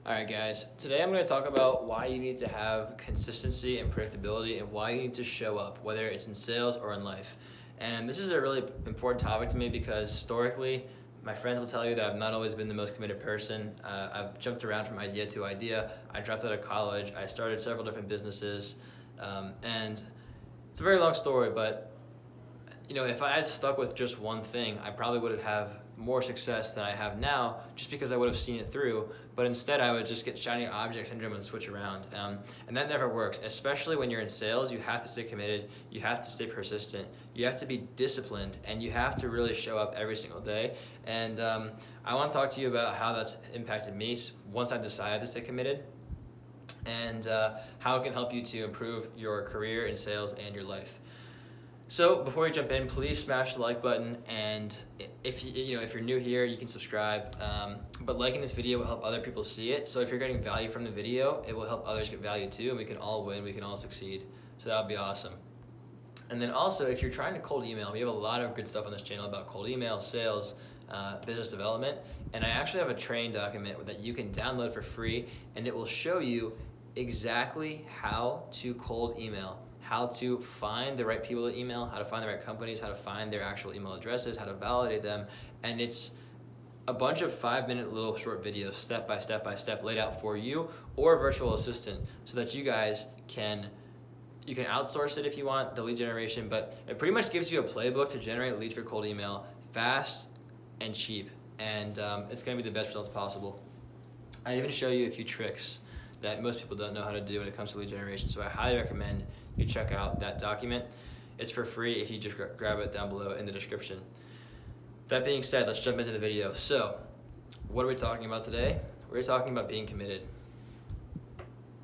Alright guys, today I'm going to talk about why you need to have consistency and predictability and why you need to show up, whether it's in sales or in life. And this is a really important topic to me because historically, my friends will tell you that I've not always been the most committed person. I've jumped around from idea to idea. I dropped out of college. I started several different businesses. And it's a very long story, but if I had stuck with just one thing, I probably would have more success than I have now just because I would have seen it through. But instead, I would just get shiny object syndrome and switch around. And that never works, especially when you're in sales. You have to stay committed. You have to stay persistent. You have to be disciplined, and you have to really show up every single day. And I want to talk to you about how that's impacted me once I decided to stay committed, and how it can help you to improve your career in sales and your life. So before we jump in, please smash the like button, and if you're new here, you can subscribe. But liking this video will help other people see it. So if you're getting value from the video, it will help others get value too, and we can all win. We can all succeed. So that would be awesome. And then also, if you're trying to cold email, we have a lot of good stuff on this channel about cold email, sales, business development, and I actually have a training document that you can download for free, and it will show you exactly how to cold email. How to find the right people to email, how to find the right companies, how to find their actual email addresses, how to validate them. And it's a bunch of 5-minute little short videos, step by step by step, laid out for you or a virtual assistant, so that you guys can outsource it if you want, the lead generation, but it pretty much gives you a playbook to generate leads for cold email fast and cheap. And it's gonna be the best results possible. I even show you a few tricks that most people don't know how to do when it comes to lead generation. So I highly recommend you check out that document. It's for free if you just grab it down below in the description. That being said, let's jump into the video. So, what are we talking about today? We're talking about being committed.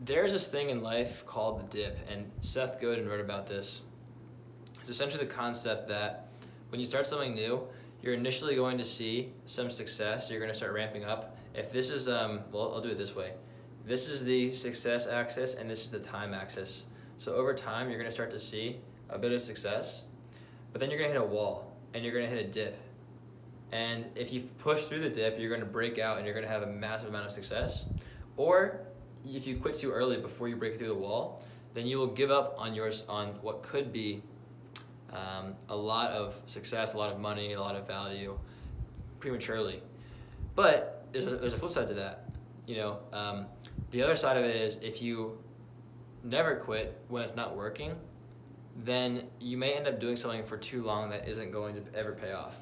There's this thing in life called the dip, and Seth Godin wrote about this. It's essentially the concept that when you start something new, you're initially going to see some success. You're going to start ramping up. If this is, I'll do it this way. This is the success axis, and this is the time axis. So over time, you're going to start to see a bit of success, but then you're going to hit a wall, and you're going to hit a dip. And if you push through the dip, you're going to break out, and you're going to have a massive amount of success. Or if you quit too early before you break through the wall, then you will give up on what could be a lot of success, a lot of money, a lot of value prematurely. But there's a flip side to that. The other side of it is if you never quit when it's not working, then you may end up doing something for too long that isn't going to ever pay off.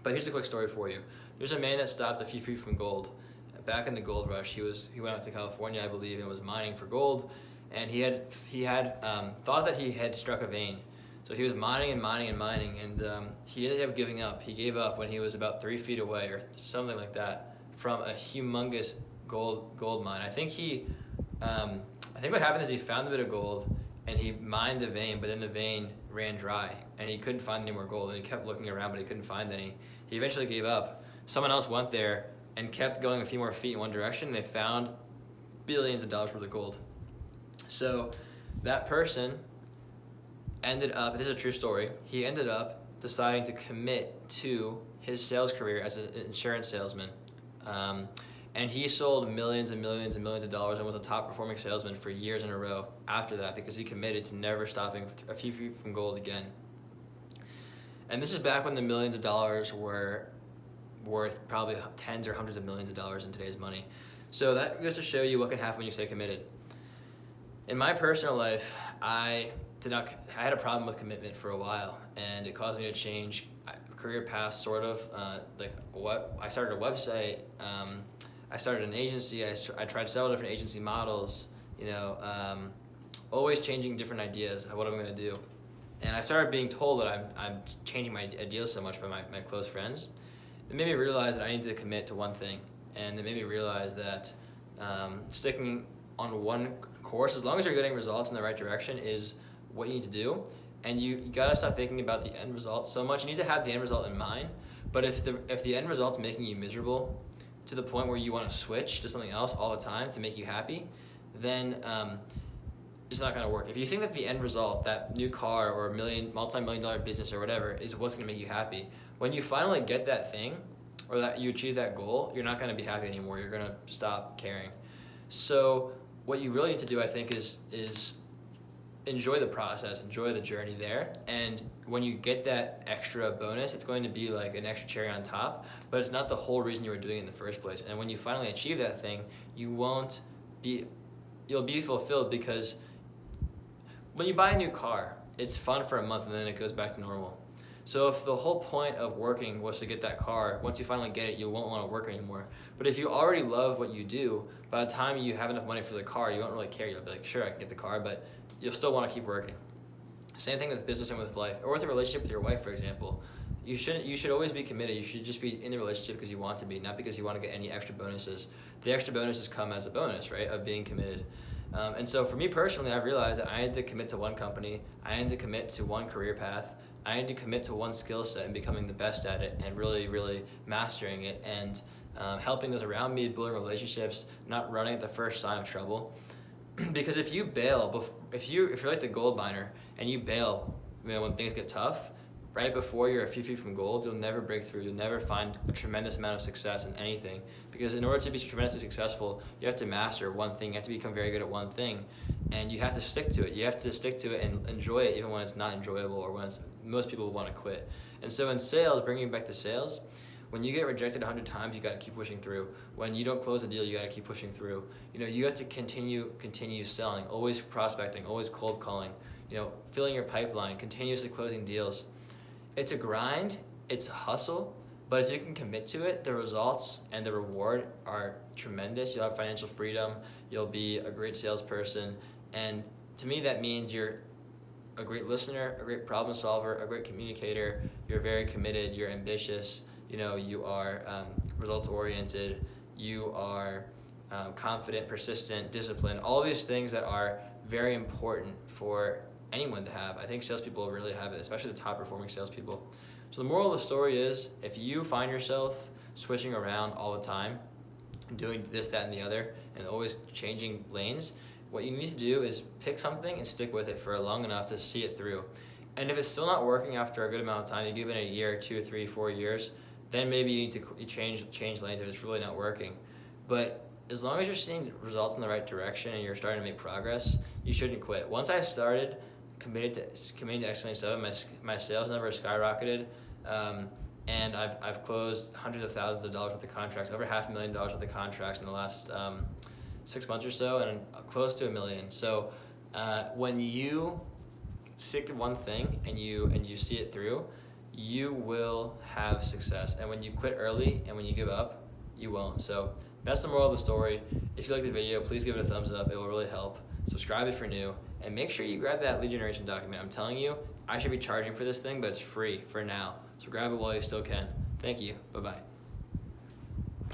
But here's a quick story for you. There's a man that stopped a few feet from gold. Back in the gold rush, he went out to California, I believe, and was mining for gold. And he had thought that he had struck a vein. So he was mining and mining and mining, and he ended up giving up. He gave up when he was about 3 feet away or something like that from a humongous gold mine. I think what happened is he found a bit of gold and he mined the vein, but then the vein ran dry and he couldn't find any more gold, and he kept looking around but he couldn't find any. He eventually gave up. Someone else went there and kept going a few more feet in one direction, and they found billions of dollars worth of gold. So that person ended up, this is a true story, he ended up deciding to commit to his sales career as an insurance salesman. And he sold millions and millions and millions of dollars and was a top performing salesman for years in a row after that, because he committed to never stopping a few feet from gold again. And this is back when the millions of dollars were worth probably tens or hundreds of millions of dollars in today's money. So that goes to show you what can happen when you stay committed. In my personal life, I had a problem with commitment for a while, and it caused me to change career paths, sort of. I started a website. I started an agency. I tried several different agency models, always changing different ideas of what I'm going to do. And I started being told that I'm changing my ideas so much by my close friends. It made me realize that I needed to commit to one thing. And it made me realize that sticking on one course, as long as you're getting results in the right direction, is what you need to do. And you got to stop thinking about the end result so much. You need to have the end result in mind. But if the end result's making you miserable to the point where you want to switch to something else all the time to make you happy, then it's not going to work. If you think that the end result, that new car or multi-million dollar business or whatever, is what's going to make you happy, when you finally get that thing, or that you achieve that goal, you're not going to be happy anymore. You're going to stop caring. So what you really need to do, I think, is enjoy the process, enjoy the journey there. And when you get that extra bonus, it's going to be like an extra cherry on top, but it's not the whole reason you were doing it in the first place. And when you finally achieve that thing, you'll be fulfilled, because when you buy a new car, it's fun for a month and then it goes back to normal. So if the whole point of working was to get that car, once you finally get it, you won't want to work anymore. But if you already love what you do, by the time you have enough money for the car, you won't really care. You'll be like, sure, I can get the car, but you'll still want to keep working. Same thing with business and with life, or with a relationship with your wife, for example. You should always be committed. You should just be in the relationship because you want to be, not because you want to get any extra bonuses. The extra bonuses come as a bonus, right, of being committed. And so for me personally, I've realized that I need to commit to one company. I need to commit to one career path. I need to commit to one skill set and becoming the best at it and really, really mastering it, and helping those around me, building relationships, not running at the first sign of trouble. Because if you bail, if you're like the gold miner and you bail, when things get tough, right before you're a few feet from gold, you'll never break through. You'll never find a tremendous amount of success in anything. Because in order to be tremendously successful, you have to master one thing. You have to become very good at one thing, and you have to stick to it. You have to stick to it and enjoy it, even when it's not enjoyable, or when most people want to quit. And so in sales, bringing it back to sales, when you get rejected 100 times, you got to keep pushing through. When you don't close a deal, you got to keep pushing through. You have to continue selling, always prospecting, always cold calling, filling your pipeline, continuously closing deals. It's a grind, it's a hustle, but if you can commit to it, the results and the reward are tremendous. You'll have financial freedom, you'll be a great salesperson, and to me that means you're a great listener, a great problem solver, a great communicator, you're very committed, you're ambitious, you are results oriented, you are confident, persistent, disciplined, all these things that are very important for anyone to have. I think salespeople really have it, especially the top performing salespeople. So the moral of the story is, if you find yourself switching around all the time, doing this, that, and the other, and always changing lanes, what you need to do is pick something and stick with it for long enough to see it through. And if it's still not working after a good amount of time, you give it a year, 2, 3, 4 years, then maybe you need to change lanes if it's really not working. But as long as you're seeing results in the right direction and you're starting to make progress, you shouldn't quit. Once I started committed to X27, my sales number skyrocketed, and I've closed hundreds of thousands of dollars worth of contracts, over $500,000 worth of contracts in the last 6 months or so, and close to $1 million. So when you stick to one thing and you see it through, you will have success. And when you quit early and when you give up, you won't. So that's the moral of the story. If you like the video, please give it a thumbs up. It will really help. Subscribe if you're new, and make sure you grab that lead generation document. I'm telling you, I should be charging for this thing, but it's free for now. So grab it while you still can. Thank you. Bye-bye.